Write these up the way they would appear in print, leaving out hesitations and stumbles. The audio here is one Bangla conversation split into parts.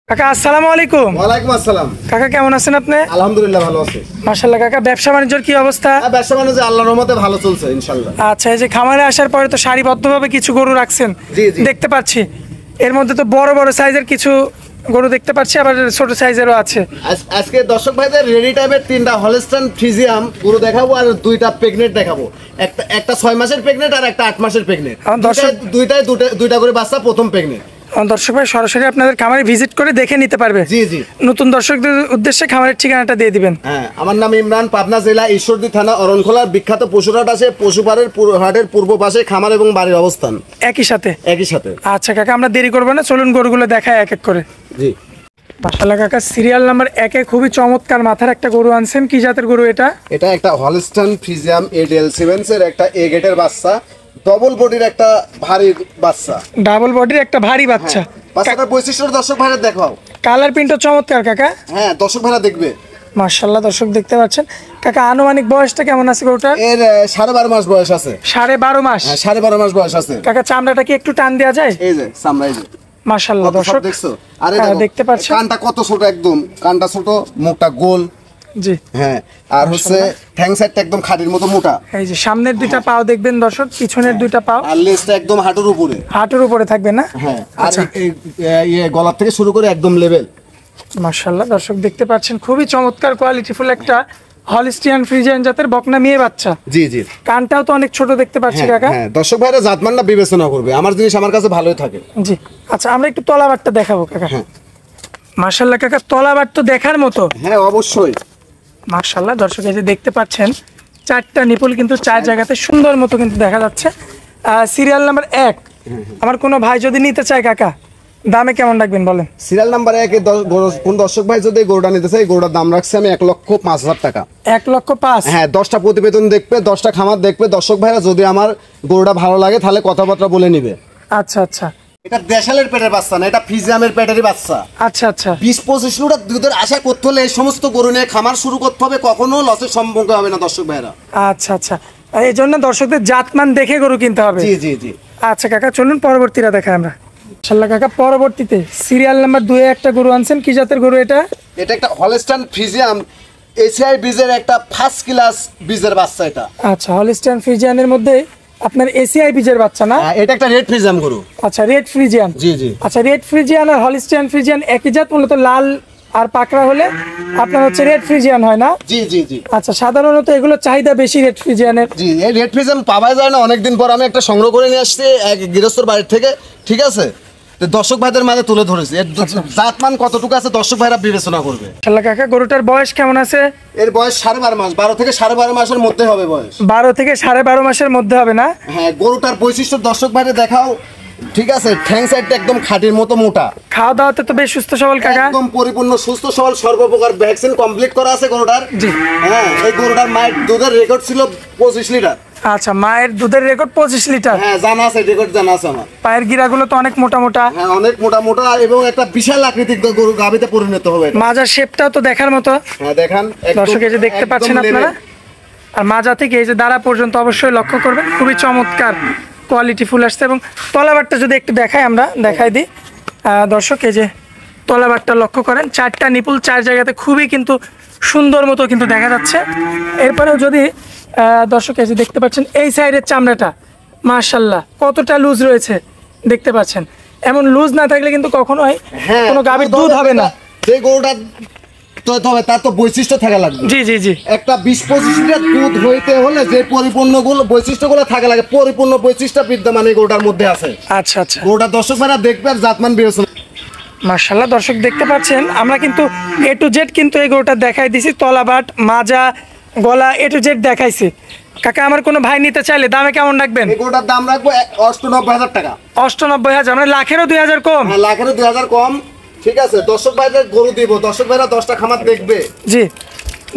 কাকা আসসালামু আলাইকুম। ওয়ালাইকুম আসসালাম। কাকা কেমন আছেন আপনি? আলহামদুলিল্লাহ ভালো আছি। মাশাআল্লাহ। কাকা ব্যবসা বাণিজ্যের কি অবস্থা? ব্যবসা বাণিজ্য আল্লাহর রহমতে ভালো চলছে ইনশাআল্লাহ। আচ্ছা, এই যে খামারে আসার পরে তো সারিবদ্ধভাবে কিছু গরু রাখছেন, জি, জি। দেখতে পাচ্ছি। এর মধ্যে তো বড় বড় সাইজের কিছু গরু দেখতে পাচ্ছি, আবার ছোট সাইজেরও আছে। আজকে দর্শক ভাইদের রেডি টাইপের 3টা হলস্টাইন ফ্রিজিয়াম গরু দেখাবো আর 2টা প্রেগনেন্ট দেখাবো। একটা 6 মাসের প্রেগনেন্ট আর একটা 8 মাসের প্রেগনেন্ট। দুইটা করে বাচ্চা, প্রথম প্রেগনেন্ট। দর্শক ভাই সরাসরি আপনাদের খামারে ভিজিট করে দেখে নিতে পারবে। জি, জি। নতুন দর্শকদের উদ্দেশ্যে খামারের ঠিকানাটা দিয়ে দিবেন। হ্যাঁ, আমার নাম ইমরান, পাবনা জেলা ঈশ্বরদী থানা অরণখোলার বিখ্যাত পশুরহাট আছে। পশুপাড়ের হাটের পূর্ব পাশে খামার এবং বাড়ির অবস্থান একই সাথে। আচ্ছা কাকা, আমরা দেরি করবো না, চলুন গরুগুলো দেখায় এক এক করে। জি। মাশাআল্লাহ কাকা, সিরিয়াল নাম্বার 1-এ খুবই চমৎকার মাথার একটা গরু আনছেন। কি জাতের গরু এটা? এটা একটা হলস্টাইন ফ্রিজিয়াম ADL7 এর একটা এ গেটের বাচ্চা, ডবল বডির একটা ভারী বাচ্চা। ডাবল বডির একটা ভারী বাচ্চা। বাচ্চাটার বৈশিষ্ট্য দর্শক ভাইরা দেখাও। কালার প্রিন্টও চমৎকার কাকা। হ্যাঁ, দর্শক ভাইরা দেখবে। মাশাআল্লাহ, দর্শক দেখতে পাচ্ছেন। কাকা আনুমানিক বয়সটা কেমন আছে গরুটার? এর 12.5 মাস বয়স আছে। 12.5 মাস? হ্যাঁ, 12.5 মাস বয়স আছে। কাকা চামড়াটা কি একটু টান দেওয়া যায়? এই যে চামড়া, এই যে মাশাআল্লাহ দর্শক দেখছো। আরে দেখতে পাচ্ছেন কানটা কত ছোট, একদম কানটা ছোট, মুখটা গোল। জি। হ্যাঁ, আর হচ্ছে ঠ্যাং সাইডটা একদম খাড়ির মতো মোটা। এই যে সামনের দুইটা পাও দেখবেন দর্শক, পিছনের দুইটা পাও, আর লেজটা একদম হাঁটুর উপরে থাকবে না? হ্যাঁ। আর এই গলা থেকে শুরু করে একদম লেভেল। মাশাআল্লাহ দর্শক দেখতে পাচ্ছেন, খুবই চমৎকার কোয়ালিটিফুল একটা হলস্টিয়ান ফ্রিজিয়ান জাতের বকনা মেয়ে বাচ্চা। জি, জি। কানটাও তো অনেক ছোট দেখতে পাচ্ছি কাকা। হ্যাঁ, দর্শক ভাইরা জাতমানটা বিবেচনা করবে, আমার জিনিস আমার কাছে ভালোই থাকে। জি। আচ্ছা, আমরা একটু তলাবারটা দেখাবো কাকা। হ্যাঁ। মাশাআল্লাহ কাকা, তলাবার তো দেখার মতো। হ্যাঁ, অবশ্যই। মাশাআল্লাহ দর্শক, এই যে দেখতে পাচ্ছেন 4টা নিপুল কিন্তু 4 জায়গাতে সুন্দর মতো কিন্তু দেখা যাচ্ছে। Serial number 1। আমার কোনো ভাই যদি নিতে চায় কাকা, দামে কেমন রাখবেন বলেন? সিরিয়াল নাম্বার 1-এ কোন দর্শক ভাই যদি গরুটা নিতে চাই, গরুটার দাম রাখছি আমি 1,05,000 টাকা। 1,05,000? হ্যাঁ, 10টা প্রতিবেদন দেখবে, 10টা খামার দেখবে দর্শক ভাইরা। যদি আমার গরুটা ভালো লাগে তাহলে কথাবার্তা বলে নিবে। আচ্ছা আচ্ছা। এটা দেশালের পেটের বাচ্চা না, এটা ফ্রিজিয়ামের পেটেরই বাচ্চা। আচ্ছা আচ্ছা। 20-25 লিটার দুধের আশা করতে হলে এই সমস্ত গরু নিয়ে খামার শুরু করতে হবে, কখনো লসের সম্মুখীন হবে না দর্শক ভাইরা। আচ্ছা আচ্ছা, এই জন্য দর্শকদের জাতমান দেখে গরু কিনতে হবে। জি, জি, জি। আচ্ছা কাকা, চলুন পরবর্তীটা দেখাই আমরা। মাশাআল্লাহ কাকা, পরবর্তীতে সিরিয়াল নাম্বার 2-এ একটা গরু আনছেন। কি জাতের গরু এটা? এটা একটা হলস্টাইন ফ্রিজিয়াম এসিআই বীজের একটা ফার্স্ট ক্লাস বীজের বাচ্চা এটা। আচ্ছা, হলস্টাইন ফ্রিজিয়ানের মধ্যে আপনার এসিআই বীজের বাচ্চা না? এটা একটা রেড ফ্রিজিয়াম গরু। আচ্ছা, রেড ফ্রিজিয়ান। জি, জি। আচ্ছা, রেড ফ্রিজিয়ান আর হলস্টাইন ফ্রিজিয়ান একই জাত, মূলত লাল আর পাকড়া হলে আপনার হচ্ছে রেড ফ্রিজিয়ান হয় না? জি, জি, জি। আচ্ছা, সাধারণত এগুলো চাহিদা বেশি রেড ফ্রিজিয়ানের। জি, এই রেড ফ্রিজিয়াম পাওয়া যায় না, অনেকদিন পর আমি একটা সংগ্রহ করে নিয়ে আসছি এক গৃহস্থর বাড়ির থেকে। ঠিক আছে, দর্শক ভাইদের মাঝে তুলে ধরেছি। এর জাতমান কতটুকু আছে দর্শক ভাইরা বিবেচনা করবে। মাশাআল্লাহ কাকা, গরুটার বয়স কেমন আছে? এর বয়স 12.5 মাস, 12 থেকে 12.5 মাসের মধ্যে হবে বয়স। 12 থেকে 12.5 মাসের মধ্যে হবে না? হ্যাঁ, গরুটার বৈশিষ্ট্য দর্শক ভাইরে দেখাও। ঠিক আছে, ঠ্যাং সাইডটা একদম খাঁটির মতো মোটা। খাওয়া দাওয়াতে তো বেশ সুস্থ সবল কাকা। একদম পরিপূর্ণ সুস্থ সবল, সর্বপ্রকার ভ্যাকসিন কমপ্লিট করা আছে গরুটার। জি। হ্যাঁ, এই গরুটার মায়ের দুধের রেকর্ড ছিল 25 লিটার। আচ্ছা, মায়ের দুধের রেকর্ড 25 লিটার? হ্যাঁ, জানা আছে, রেকর্ড জানা আছে আমার। পায়ের গিরাগুলো তো অনেক মোটা মোটা। হ্যাঁ, অনেক মোটা মোটা এবং একটা বিশাল আকৃতির গরু গাভীতে পরিণত হবে। মাজার শেপটাও তো দেখার মতো। হ্যাঁ, দেখান দর্শক, এই যে দেখতে পাচ্ছেন আপনারা, আর মাজা থেকে এই যে দাঁড়া পর্যন্ত অবশ্যই লক্ষ্য করবেন, খুবই চমৎকার কোয়ালিটি ফুল আসছে। এবং তলাবারটা যদি একটু দেখাই, আমরা দেখাই দিই দর্শক, এই যে তলাবারটা লক্ষ্য করেন, 4টা নিপুল 4 জায়গাতে খুবই কিন্তু সুন্দর মতো কিন্তু দেখা যাচ্ছে। এরপরেও যদি দর্শক এই যে দেখতে পাচ্ছেন এই সাইডের চামড়াটা মাশাআল্লাহ কতটা লুজ রয়েছে দেখতে পাচ্ছেন। এমন লুজ না থাকলে কিন্তু কখনোই কোনো গাভীর দুধ হবে না। সেই গরুটা তবে তার তো বৈশিষ্ট্য থাকা লাগবে। জি, জি, জি। একটা 20-25 লিটার দুধ হইতে হলে যে বৈশিষ্ট্যগুলো থাকা লাগে, পরিপূর্ণ বৈশিষ্ট্য বিদ্যমান এই গরুটার মধ্যে আছে। আচ্ছা আচ্ছা। গরুটা দর্শক ভাইরা দেখবে আর জাতমান বিবেচনা। মাশাআল্লাহ দর্শক দেখতে পাচ্ছেন, আমরা কিন্তু A to Z কিন্তু এই গরুটা দেখাই দিছি। তলাবাট, মাজা, গলা A to Z দেখাইছি। কাকা, আমার কোনো ভাই নিতে চাইলে দামে কেমন রাখবেন? এই গরুটার দাম রাখবো 98,000 টাকা। 98,000? মানে লাখেরও 2,000 কম? হ্যাঁ, লাখেরও 2,000 কম। ঠিক আছে, দর্শক ভাইদের গরু দিব, দর্শক ভাইরা 10টা খামার দেখবে। জি,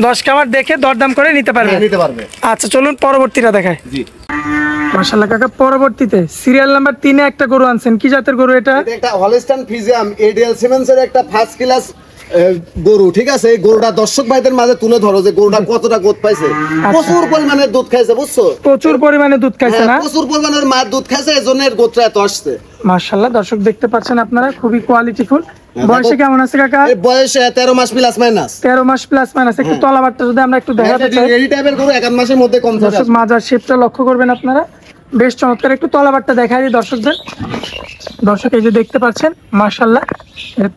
10 খামার দেখে দরদাম করে নিতে পারবে। নিতে পারবে। আচ্ছা, চলুন পরবর্তীটা দেখাই। জি। মাশাআল্লাহ কাকা, পরবর্তীতে সিরিয়াল নাম্বার 3-এ একটা গরু আনছেন। কি জাতের গরু এটা? এটা একটা হলস্টাইন ফ্রিজিয়াম ADL7 এর একটা ফার্স্ট ক্লাস গরু, ঠিক আছে? এই গরুটা দর্শক ভাইদের মাঝে তুলে ধরো যে গরুটা কতটা গোদ পাইছে। প্রচুর পরিমাণে দুধ খাইছে, বুঝছো? প্রচুর পরিমাণে দুধ খাইছে না? প্রচুর পরিমাণের মার দুধ খাইছে, এজন্য এর গোত্রা এত আসছে। মাশাআল্লাহ, দর্শক দেখতে পাচ্ছেন আপনারা, খুবই কোয়ালিটিফুল। বয়সে কেমন আছে কাকা? বয়স 13 মাস প্লাস মাইনাস। 13 মাস প্লাস মাইনাস। একটু তলাবারটা যদি আমরা একটু দেখাতে চাই, রেডি টাইপের গরু, 1 মাসের মধ্যে কম যাবে। দর্শক মাজার শেপটা লক্ষ্য করবেন আপনারা, বেশ চমৎকার। একটু তলাবারটা দেখাই দিই দর্শকদের। দর্শক এই যে দেখতে পাচ্ছেন, মাশাআল্লাহ,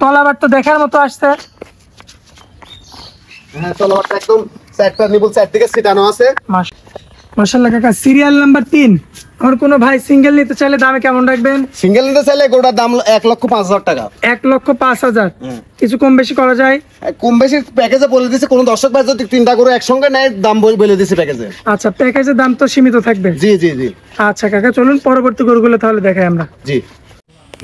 তলাবারটা দেখার মতো আসছে। হ্যাঁ, তলাবারটা একদম চারটা নিবল চারদিকে ছিটানো আছে। মাশাআল্লাহ কাকা, সিরিয়াল নাম্বার 3। আমার কোনো ভাই সিঙ্গেল নিতে চাইলে দামে কেমন রাখবেন? সিঙ্গেল নিতে চাইলে গরুটার দাম 1,05,000 টাকা। 1,05,000। কিছু কম বেশি করা যায়? কম বেশি প্যাকেজে বলে দিছি, কোন দর্শক ভাই যদি 3টা গরু একসঙ্গে নেয় দাম বলে দিছি প্যাকেজে। আচ্ছা, প্যাকেজের দাম তো সীমিত থাকবে। জি জি জি। আচ্ছা কাকা, চলুন পরবর্তী গরুগুলো তাহলে দেখাই আমরা। জি।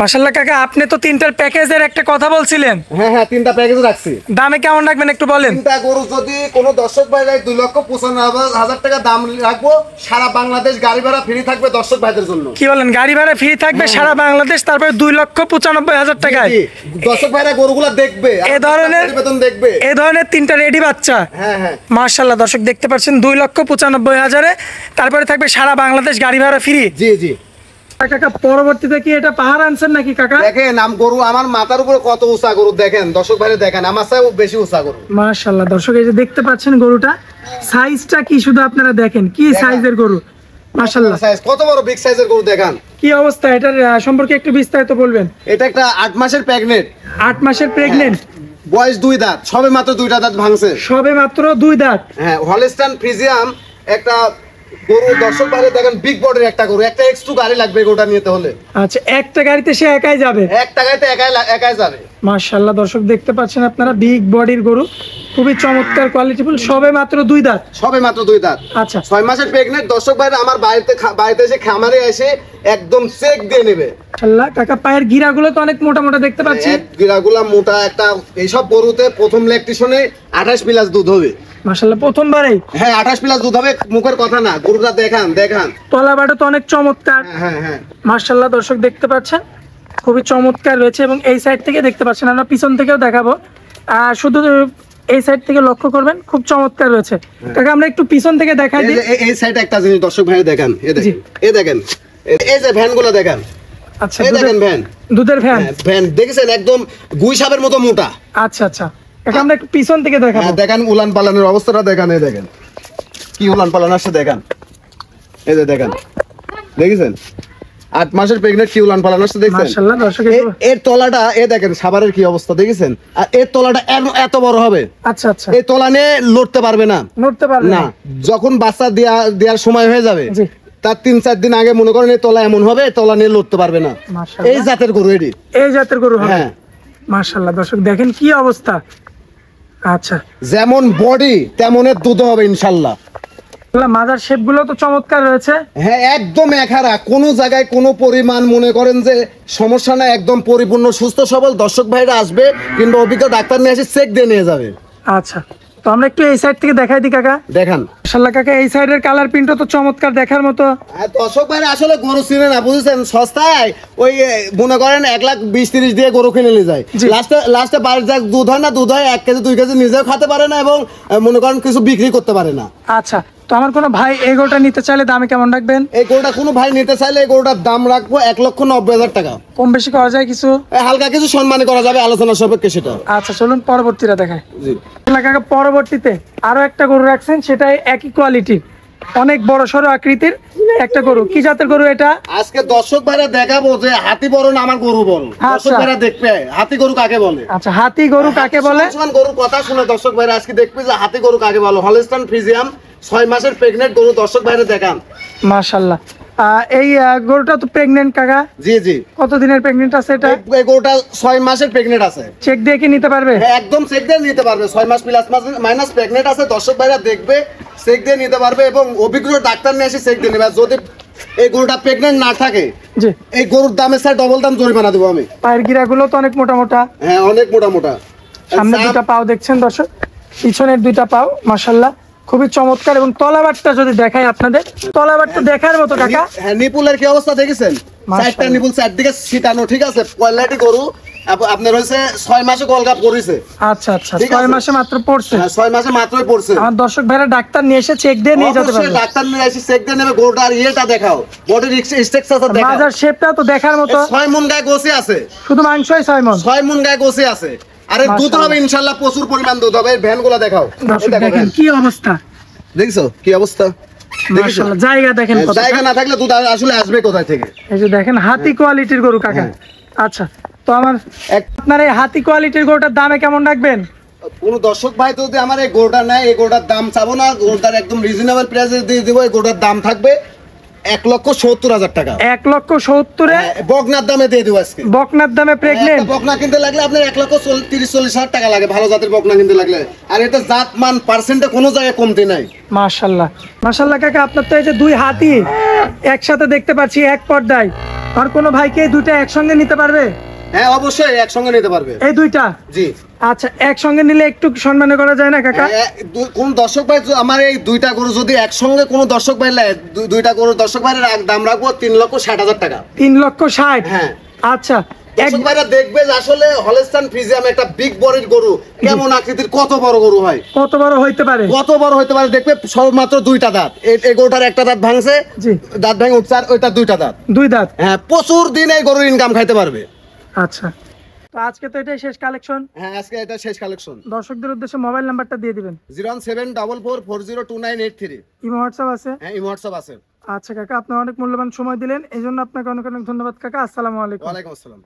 মাশাআল্লাহ কাকা, আপনি তো 3টার প্যাকেজের একটা কথা বলছিলেন। হ্যাঁ, 3টা প্যাকেজ রাখছি। দামে কেমন রাখবেন একটু বলেন। 3টা গরু যদি কোন দর্শক ভাই 2,95,000 টাকা দাম রাখবো, সারা বাংলাদেশ গাড়ি ভাড়া ফ্রি থাকবে দর্শক ভাইদের জন্য। কি বলেন, গাড়ি ভাড়া ফ্রি থাকবে সারা বাংলাদেশ, তারপরে 2,95,000 টাকায়? দর্শক ভাইরা গরুগুলা দেখবে, এই ধরনের প্রতিবেদন দেখবে। এই ধরনের 3টা রেডি বাচ্চা। হ্যাঁ। মাশাআল্লাহ, দর্শক দেখতে পাচ্ছেন 2,95,000-এ, তারপরে থাকবে সারা বাংলাদেশ গাড়ি ভাড়া ফ্রি। জি জি। কাকা, পরবর্তীতে কি এটা পাহাড় আনছেন নাকি কাকা? দেখেন নাম গরু আমার মাথার উপরে কত উঁচা গরু, দেখেন দর্শক ভাইরা দেখেন, আমার চেয়ে বেশি উঁচা গরু। মাশাআল্লাহ, দর্শক এই যে দেখতে পাচ্ছেন গরুটা, সাইজটা কি শুধু আপনারা দেখেন, কি সাইজের গরু। মাশাআল্লাহ, সাইজ কত বড়, বিগ সাইজের গরু দেখান। কি অবস্থা এটার সম্পর্কে একটু বিস্তারিত বলবেন। এটা একটা 8 মাসের প্রেগনেন্ট। 8 মাসের প্রেগনেন্ট। বয়স 2 দাঁত, সবে মাত্র 2টা দাঁত ভাঙছে। সবে মাত্র 2 দাঁত। হ্যাঁ, হলস্টাইন ফ্রিজিয়াম একটা গরু, দর্শক বাইরে দেখেন, বিগ বডির একটা গরু। একটা X2 গাড়ি লাগবে গরুটা নিতে হলে। আচ্ছা, একটা গাড়িতে সে একাই যাবে? একটা গাড়িতে একাই যাবে। মাশাআল্লাহ, দর্শক দেখতে পাচ্ছেন আপনারা, বিগ বডির গরু, খুবই চমৎকার কোয়ালিটিফুল, সবে মাত্র 2 দাঁত। সবে মাত্র 2 দাঁত। আচ্ছা, 6 মাসের প্রেগনেন্ট। দর্শক বাইরে আমার বাড়িতে এসে খামারে এসে একদম চেক দিয়ে নেবে। মাশাআল্লাহ কাকা, পায়ের গিরাগুলো তো অনেক মোটা মোটা দেখতে পাচ্ছি। গিরাগুলা মোটা। একটা এইসব গরুতে প্রথম ল্যাকটেশনে 28 প্লাস দুধ হবে। মাশাআল্লাহ, প্রথমবারেই? হ্যাঁ, 28 প্লাস দুধ হবে, মুখের কথা না। গরুটা দেখান। তলাবাটা তো অনেক চমৎকার। হ্যাঁ। মাশাআল্লাহ, দর্শক দেখতে পাচ্ছেন, খুবই চমৎকার রয়েছে। এবং এই সাইড থেকে দেখতে পাচ্ছেন, আমরা পিছন থেকেও দেখাবো, শুধু এই সাইড থেকে লক্ষ্য করবেন, খুব চমৎকার রয়েছে। কাকা, আমরা একটু পিছন থেকে দেখাই দিই। এই সাইডে একটা জিনিস দর্শক ভাই দেখেন, এই দেখেন এই যে ভ্যানগুলো দেখেন। আচ্ছা, এই দেখেন ভ্যান, দুধের ভ্যান। ভ্যান দেখেছেন, একদম গুই সাপের মতো মোটা। আচ্ছা, কাকা আমরা একটু পিছন থেকে দেখাবো। দেখেন উলান পালানের অবস্থাটা দেখেন। এই দেখেন কি উলান পালান আসছে, দেখেন। এই যে দেখেন, দেখেছেন 8 মাসের প্রেগনেন্ট, কি উলান পালান আসছে দেখছেন। মাশাআল্লাহ, দর্শক এর তলাটা দেখেন, সাবারের কি অবস্থা দেখেছেন। আর এর তলাটা এত বড় হবে। আচ্ছা, এই তলা নিয়ে লড়তে পারবে না। না। যখন বাচ্চা দেওয়ার সময় হয়ে যাবে, তার 3-4 দিন আগে মনে করেন এই তলা এমন হবে, তলা নিয়ে লড়তে পারবে না। এই জাতের গরু এটি। এই জাতের গরু হবে। হ্যাঁ, মাশাআল্লাহ, দর্শক দেখেন কি অবস্থা। আচ্ছা, যেমন বডি তেমনের দুধ হবে ইনশাআল্লাহ। মাজার শেপ গুলো তো চমৎকার রয়েছে। হ্যাঁ, একদম একহারা, কোনো জায়গায় কোনো পরিমাণ মনে করেন যে সমস্যা না, একদম পরিপূর্ণ সুস্থ সবল। দর্শক ভাইরা আসবে কিংবা অভিজ্ঞ ডাক্তার নিয়ে এসে চেক দিয়ে নিয়ে যাবে। আচ্ছা, তো আমরা একটু এই সাইড থেকে দেখাই দিই কাকা। দেখান। মাশাআল্লাহ কাকা, এই সাইডের কালার প্রিন্টও তো চমৎকার দেখার মতো। দর্শক ভাইরা আসলে গরু চিনে না, বুঝেছেন। সস্তায় ওই মনে করেন 1,20,30 দিয়ে গরু কিনে নিয়ে যায়। লাস্টে বাড়ির যা দুধ হয় না, দুধ হয় 1 কেজি 2 কেজি নিজেও খেতে পারে না, এবং মনে করেন কিছু বিক্রি করতে পারে না। আচ্ছা, তো আমার কোনো ভাই এই গরুটা নিতে চাইলে দামে কেমন রাখবেন? এই গরুটা কোনো ভাই নিতে চাইলে এই গরুটার দাম রাখবো 1,90,000 টাকা। কম বেশি করা যায় কিছু? হালকা কিছু সম্মানী করা যাবে, আলোচনা সাপেক্ষে সেটা। আচ্ছা, চলুন পরবর্তীটা দেখাই। জি কাকা, পরবর্তীতে আরো একটা গরু রাখছেন, সেটাই একই কোয়ালিটির, অনেক বড় সড়ো আকৃতির একটা গরু। কি জাতের গরু এটা? আজকে দর্শক ভাইরা দেখাবো যে হাতি বড় না আমার গরু বড়। দর্শক ভাইরা দেখবে হাতি গরু কাকে বলে। আচ্ছা, হাতি গরু কাকে বলে? গরুর কথা শুনে দর্শক ভাইরা আজকে দেখবে যে হাতি গরু কাকে বলে। হলস্টাইন ফ্রিজিয়াম 6 মাসের প্রেগনেন্ট গরু, দর্শক ভাইরা দেখান। মাশাআল্লাহ, এই গরুটা তো প্রেগনেন্ট কাকা? জি। কত দিনের প্রেগনেন্ট আছে এটা? এই গরুটা 6 মাসের প্রেগনেন্ট আছে। চেক দিয়ে কি নিতে পারবে? একদম চেক দিয়ে নিতে পারবে। 6 মাস প্লাস মাইনাস প্রেগনেন্ট আছে, দর্শক ভাইরা দেখবে, চেক দিয়ে নিতে পারবে, এবং অভিজ্ঞ ডাক্তার নিয়ে এসে চেক দিয়ে নেবে। যদি এই গরুটা প্রেগনেন্ট না থাকে, জি, এই গরুর দামের স্যার ডবল দাম জরিমানা দেবো আমি। পায়ের গিরাগুলো তো অনেক মোটা মোটা। হ্যাঁ, অনেক মোটা। সামনে দুটো পাও দেখছেন দর্শক, পিছনের 2টা পাও মাশাআল্লাহ খুবই চমৎকার। এবং তলাবারটা যদি দেখাই আপনাদের, তলাবারটা দেখার মতো কাকা। হ্যাঁ, নিপুলের কি অবস্থা দেখেছেন? চারটা নিপুল চারদিকে ছিটানো, ঠিক আছে। পয়লাটি গরু আপনার হয়েছে 6 মাসে কলকাপ করেছে। আচ্ছা আচ্ছা, ঠিক 6 আছে। মাসে মাত্র পড়ছে। হ্যাঁ, 6 মাসে মাত্রই পড়ছে। আমার দর্শক ভাইরা ডাক্তার নিয়ে এসে চেক দিয়ে নিয়ে যেতে অবশ্যই পারবে। ডাক্তার নিয়ে এসে চেক দিয়ে নেবে, গরুটার ইয়েটা দেখাও, বডির স্ট্রাকচারটা দেখাও। মাজার শেপটা তো দেখার মতো। 6 মণ গায়ে গোছে আছে, শুধু মাংসই 6 মণ। 6 মণ গায়ে গোছে আছে। আরে দুধ হবে ইনশাআল্লাহ, প্রচুর পরিমাণ দুধ হবে। এই ভ্যানগুলো দেখাও, দর্শক এই দেখো দেখেন ভ্যান। কি অবস্থা, দেখছো কি অবস্থা? দেখছো? মাশাআল্লাহ। জায়গা দেখেন কত। জায়গা না থাকলে দুধ আসলে আসবে কোথায় থেকে? এই যে দেখেন হাতি কোয়ালিটির গরু কাকা। আচ্ছা, তো আমার আপনার এই হাতি কোয়ালিটির গরুটার দামে কেমন রাখবেন? কোন দর্শক ভাই তো যদি আমার এই গরুটা নেয়, এই গরুটার দাম চাবো না, গরুটার একদম রিজনেবল প্রাইসে দিয়ে দেবো। এই গরুটার দাম থাকবে 1,70,000 টাকা। 1,70,000-এ বকনার দামে দিয়ে দেবো আজকে। বকনার দামে প্রেগনেন্ট। একটা বকনা কিনতে লাগলে আপনার 1,30,40,000 টাকা লাগে, ভালো জাতের বকনা কিনতে লাগলে। আর এটা জাত মান পার্সেন্টে কোনো জায়গায় কমতি নাই। মাশাআল্লাহ মাশাআল্লাহ কাকা, আপনার তো এই যে 2 হাতি একসাথে দেখতে পাচ্ছি এক পর্দায়। আর কোন ভাইকে এই দুইটা একসঙ্গে নিতে পারবে? হ্যাঁ, অবশ্যই একসঙ্গে নিতে পারবে। এই দুইটা? জি। আচ্ছা, একসঙ্গে নিলে একটু সম্মান করা যায় না কাকা? কোন দর্শক ভাই আমার এই দুইটা গরু যদি একসঙ্গে কোন দর্শক ভাই নেয়, দুইটা গরু দর্শক ভাইয়ের দাম রাখবো 3,60,000 টাকা। 3,60,000? হ্যাঁ। আচ্ছা, দর্শক ভাইরা দেখবে যে আসলে হলস্টাইন ফ্রিজিয়াম একটা বিগ বডির গরু কেমন আকৃতির, কত বড় গরু হয়, কত বড় হইতে পারে, কত বড় হইতে পারে। দেখবে সবমাত্র 2টা দাঁত, এই গরুটার একটা দাঁত ভাঙছে, জি। দাঁত ভেঙে উঠছে, আর ওইটার 2টা দাঁত। 2 দাঁত? হ্যাঁ, প্রচুর দিন এই গরুর ইনকাম খাইতে পারবে। আচ্ছা, তো আজকে তো এটাই শেষ কালেকশন। হ্যাঁ, আজকে এটা শেষ কালেকশন। দর্শকদের উদ্দেশ্যে মোবাইল নাম্বারটা দিয়ে দিবেন। 01744402983। ইমো হোয়াটসঅ্যাপ আছে? হ্যাঁ, এই হোয়াটসঅ্যাপ আছে। আচ্ছা কাকা, আপনি অনেক মূল্যবান সময় দিলেন, এই জন্য আপনাকে অনেক অনেক ধন্যবাদ কাকা। আসসালামু আলাইকুম। ওয়ালাইকুম আসসালাম।